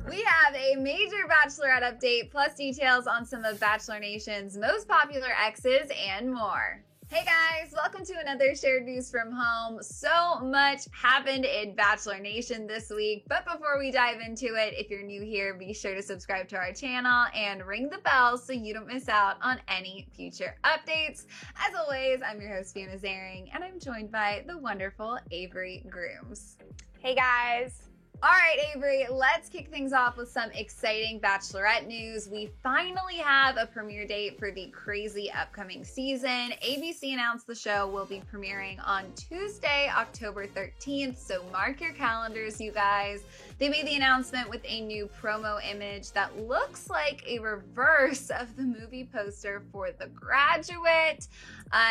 We have a major Bachelorette update, plus details on some of Bachelor Nation's most popular exes and more. Hey guys, welcome to another Shared News from Home. So much happened in Bachelor Nation this week, but before we dive into it, if you're new here, be sure to subscribe to our channel and ring the bell so you don't miss out on any future updates. As always, I'm your host, Fiona Zaring, and I'm joined by the wonderful Avery Grooms. Hey guys. All right, Avery, let's kick things off with some exciting Bachelorette news. We finally have a premiere date for the crazy upcoming season. ABC announced the show will be premiering on Tuesday, October 13th, so mark your calendars, you guys. They made the announcement with a new promo image that looks like a reverse of the movie poster for The Graduate.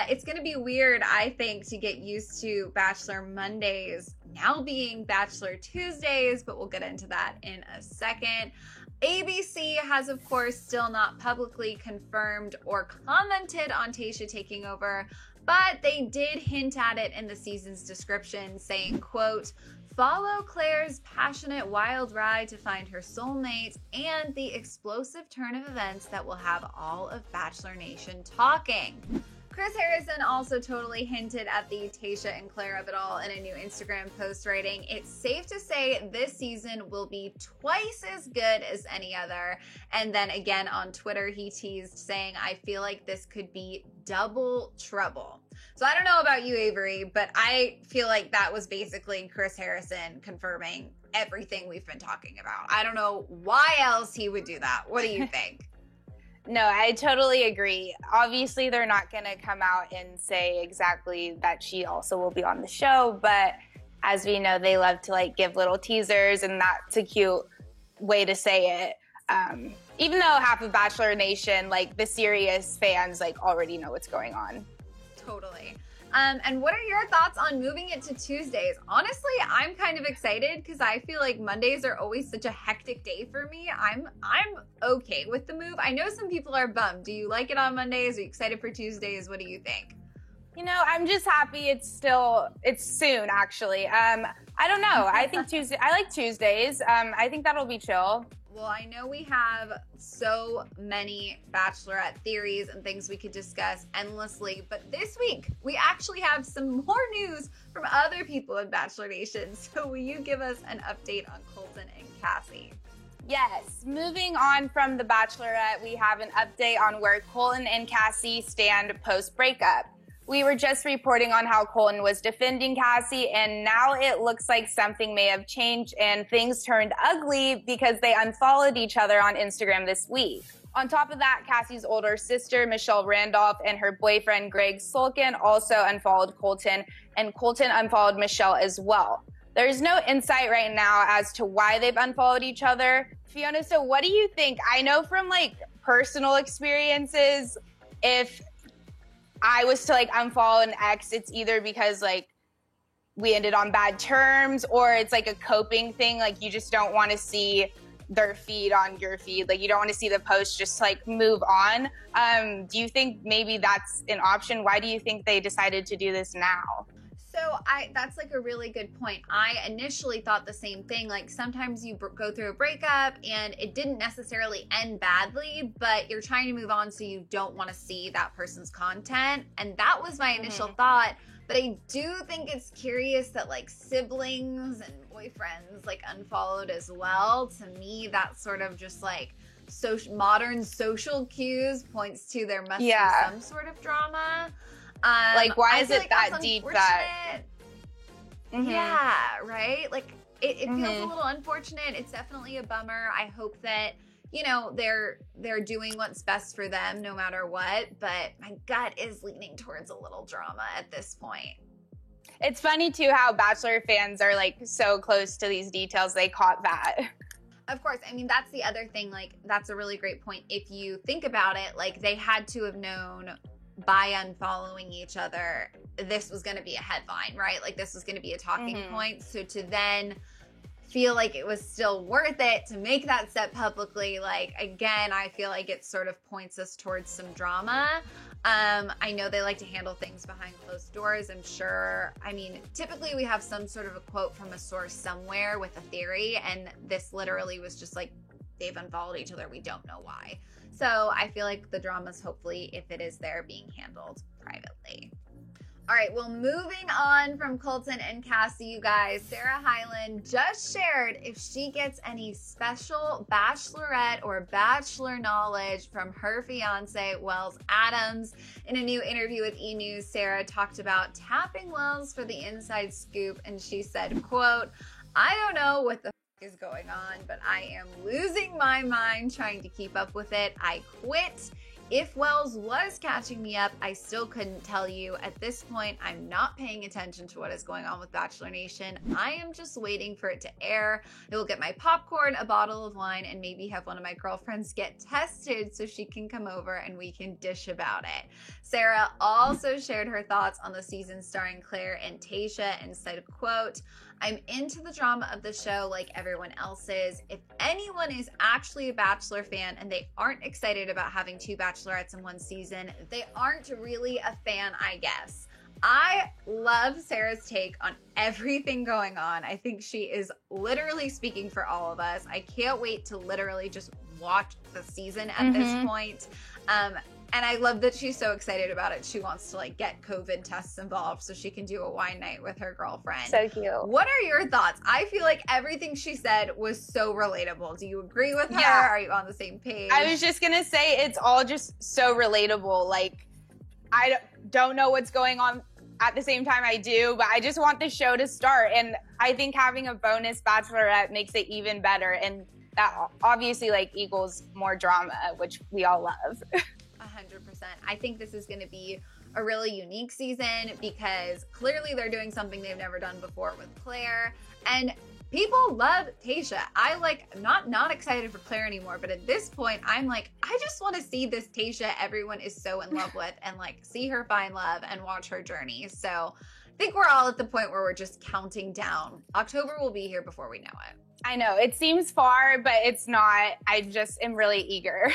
It's going to be weird, I think, to get used to Bachelor Mondays now being Bachelor Tuesdays, but we'll get into that in a second. ABC has, of course, still not publicly confirmed or commented on Tayshia taking over, but they did hint at it in the season's description, saying, quote, "Follow Claire's passionate wild ride to find her soulmate and the explosive turn of events that will have all of Bachelor Nation talking." Chris Harrison also totally hinted at the Tayshia and Claire of it all in a new Instagram post, writing, "It's safe to say this season will be twice as good as any other." And then again on Twitter, he teased saying, "I feel like this could be double trouble." So I don't know about you, Avery, but I feel like that was basically Chris Harrison confirming everything we've been talking about. I don't know why else he would do that. What do you think? No, I totally agree. Obviously, they're not going to come out and say exactly that she also will be on the show, but as we know, they love to give little teasers, and that's a cute way to say it. Even though half of Bachelor Nation, the serious fans, already know what's going on. Totally. And what are your thoughts on moving it to Tuesdays? Honestly, I'm kind of excited because I feel like Mondays are always such a hectic day for me. I'm okay with the move. I know some people are bummed. Do you like it on Mondays? Are you excited for Tuesdays? What do you think? I'm just happy it's soon, actually. I don't know. I think I like Tuesdays. I think that'll be chill. Well, I know we have so many Bachelorette theories and things we could discuss endlessly, but this week we actually have some more news from other people in Bachelor Nation. So will you give us an update on Colton and Cassie? Yes. Moving on from The Bachelorette, we have an update on where Colton and Cassie stand post-breakup. We were just reporting on how Colton was defending Cassie, and now it looks like something may have changed and things turned ugly because they unfollowed each other on Instagram this week. On top of that, Cassie's older sister, Michelle Randolph, and her boyfriend, Greg Sulkin, also unfollowed Colton, and Colton unfollowed Michelle as well. There's no insight right now as to why they've unfollowed each other. Fiona, so what do you think? I know from personal experiences, if I was to unfollow an ex, it's either because we ended on bad terms, or it's a coping thing. You just don't want to see their feed on your feed. You don't want to see the post, just move on. Do you think maybe that's an option? Why do you think they decided to do this now? So that's a really good point. I initially thought the same thing. Sometimes you go through a breakup and it didn't necessarily end badly, but you're trying to move on so you don't want to see that person's content. And that was my initial thought. But I do think it's curious that siblings and boyfriends unfollowed as well. To me, that's sort of just modern social cues points to there must be some sort of drama. Why is it that deep that? Yeah, right? It feels a little unfortunate. It's definitely a bummer. I hope that, they're doing what's best for them no matter what. But my gut is leaning towards a little drama at this point. It's funny, too, how Bachelor fans are, so close to these details. They caught that. Of course. I mean, that's the other thing. That's a really great point. If you think about it, they had to have known by unfollowing each other, this was going to be a headline, right? This was going to be a talking point. So to then feel like it was still worth it to make that step publicly, again, I feel like it sort of points us towards some drama. I know they like to handle things behind closed doors, I'm sure. I mean, typically we have some sort of a quote from a source somewhere with a theory, and this literally was just like they've unfollowed each other. We don't know why. So I feel like the drama's hopefully, if it is there, being handled privately. All right, well, moving on from Colton and Cassie, you guys, Sarah Hyland just shared if she gets any special bachelorette or bachelor knowledge from her fiance, Wells Adams. In a new interview with E! News, Sarah talked about tapping Wells for the inside scoop, and she said, quote, "I don't know what the is going on, but I am losing my mind trying to keep up with it. I quit. If Wells was catching me up, I still couldn't tell you. At this point, I'm not paying attention to what is going on with Bachelor Nation. I am just waiting for it to air. I will get my popcorn, a bottle of wine, and maybe have one of my girlfriends get tested so she can come over and we can dish about it." Sarah also shared her thoughts on the season starring Claire and Tayshia and said, quote, "I'm into the drama of the show like everyone else is. If anyone is actually a Bachelor fan and they aren't excited about having two bachelorettes in one season, they aren't really a fan, I guess." I love Sarah's take on everything going on. I think she is literally speaking for all of us. I can't wait to literally just watch the season at this point. And I love that she's so excited about it. She wants to like get COVID tests involved so she can do a wine night with her girlfriend. So cute. What are your thoughts? I feel like everything she said was so relatable. Do you agree with her? Yeah. Are you on the same page? I was just gonna say it's all just so relatable. Like, I don't know what's going on at the same time I do, but I just want the show to start. And I think having a bonus bachelorette makes it even better. And that obviously like equals more drama, which we all love. 100%. I think this is going to be a really unique season because clearly they're doing something they've never done before with Claire, and people love Tayshia. I like not excited for Claire anymore, but at this point I'm like, I just want to see this Tayshia everyone is so in love with and like see her find love and watch her journey. So I think we're all at the point where we're just counting down. October will be here before we know it. I know it seems far, but it's not. I just am really eager.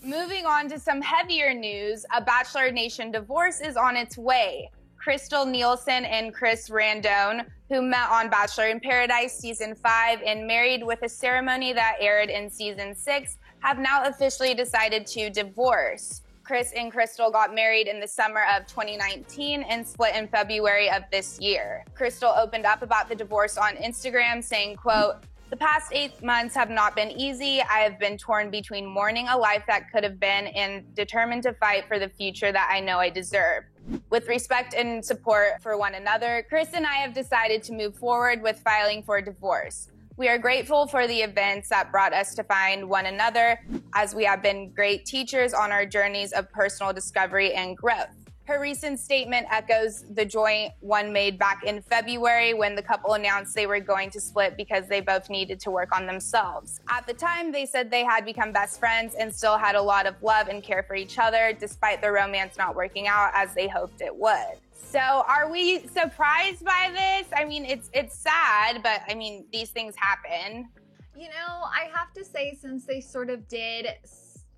Moving on to some heavier news, a Bachelor Nation divorce is on its way. Crystal Nielsen and Chris Randone, who met on Bachelor in Paradise Season 5 and married with a ceremony that aired in Season 6, have now officially decided to divorce. Chris and Crystal got married in the summer of 2019 and split in February of this year. Crystal opened up about the divorce on Instagram, saying, quote, "The past 8 months have not been easy. I have been torn between mourning a life that could have been and determined to fight for the future that I know I deserve. With respect and support for one another, Chris and I have decided to move forward with filing for divorce. We are grateful for the events that brought us to find one another, as we have been great teachers on our journeys of personal discovery and growth." Her recent statement echoes the joint one made back in February when the couple announced they were going to split because they both needed to work on themselves. At the time, they said they had become best friends and still had a lot of love and care for each other, despite their romance not working out as they hoped it would. So are we surprised by this? I mean, it's sad, but I mean, these things happen. You know, I have to say, since they sort of did,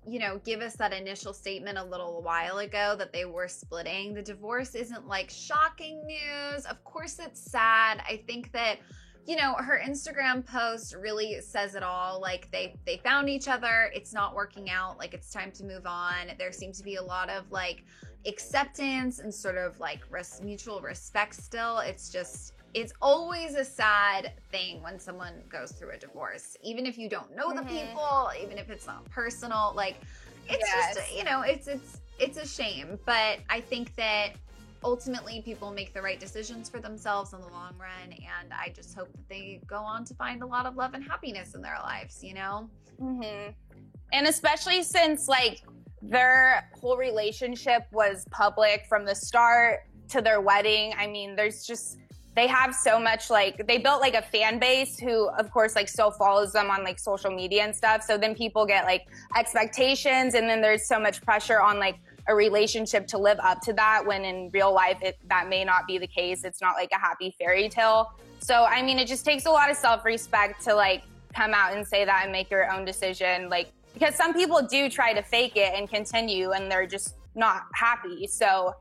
you know, give us that initial statement a little while ago that they were splitting, the divorce isn't like shocking news. Of course it's sad. I think that, you know, her Instagram post really says it all. Like they found each other. It's not working out. Like it's time to move on. There seems to be a lot of like acceptance and sort of like mutual respect still. It's always a sad thing when someone goes through a divorce, even if you don't know the people, even if it's not personal. Like, it's just, you know, it's a shame. But I think that ultimately people make the right decisions for themselves in the long run, and I just hope that they go on to find a lot of love and happiness in their lives, you know? And especially since like their whole relationship was public from the start to their wedding. I mean, they have so much, like, they built like a fan base who of course like still follows them on like social media and stuff. So then people get like expectations, and then there's so much pressure on like a relationship to live up to that, when in real life that may not be the case. It's not like a happy fairy tale. So I mean, it just takes a lot of self-respect to like come out and say that and make your own decision, like, because some people do try to fake it and continue, and they're just not happy. So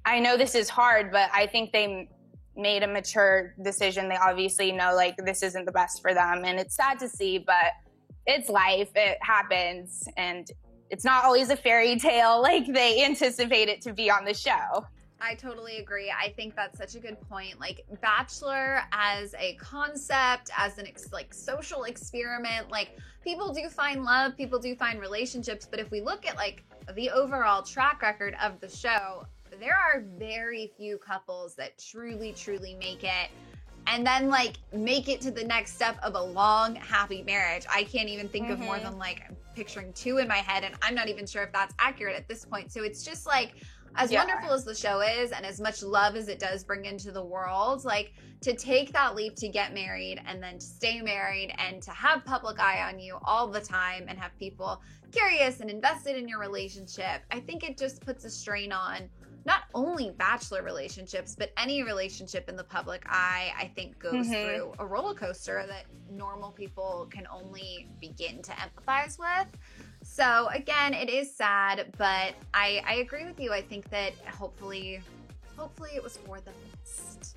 I know this is hard, but I think they made a mature decision. They obviously know like this isn't the best for them, and it's sad to see, but it's life. It happens, and it's not always a fairy tale like they anticipate it to be on the show. I totally agree. I think that's such a good point. Like Bachelor as a concept, as an social experiment, like people do find love, people do find relationships, but if we look at like the overall track record of the show, there are very few couples that truly make it and then like make it to the next step of a long, happy marriage. I can't even think of more than like I'm picturing 2 in my head, and I'm not even sure if that's accurate at this point. So it's just like, as wonderful as the show is and as much love as it does bring into the world, like to take that leap to get married and then to stay married and to have public eye on you all the time and have people curious and invested in your relationship, I think it just puts a strain on not only Bachelor relationships, but any relationship in the public eye, I think goes through a roller coaster that normal people can only begin to empathize with. So again, it is sad, but I agree with you. I think that hopefully it was for the best.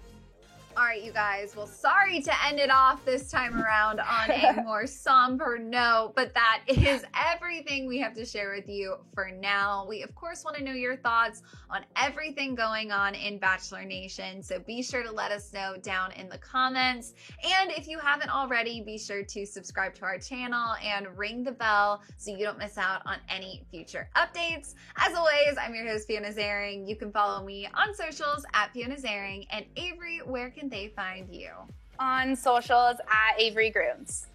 All right, you guys. Well, sorry to end it off this time around on a more somber note, but that is everything we have to share with you for now. We, of course, want to know your thoughts on everything going on in Bachelor Nation, so be sure to let us know down in the comments. And if you haven't already, be sure to subscribe to our channel and ring the bell so you don't miss out on any future updates. As always, I'm your host, Fiona Zaring. You can follow me on socials at Fiona Zaring. And Avery, where can they find you? On socials at Avery Grooms.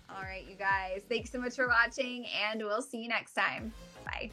All right, you guys. Thanks so much for watching, and we'll see you next time. Bye.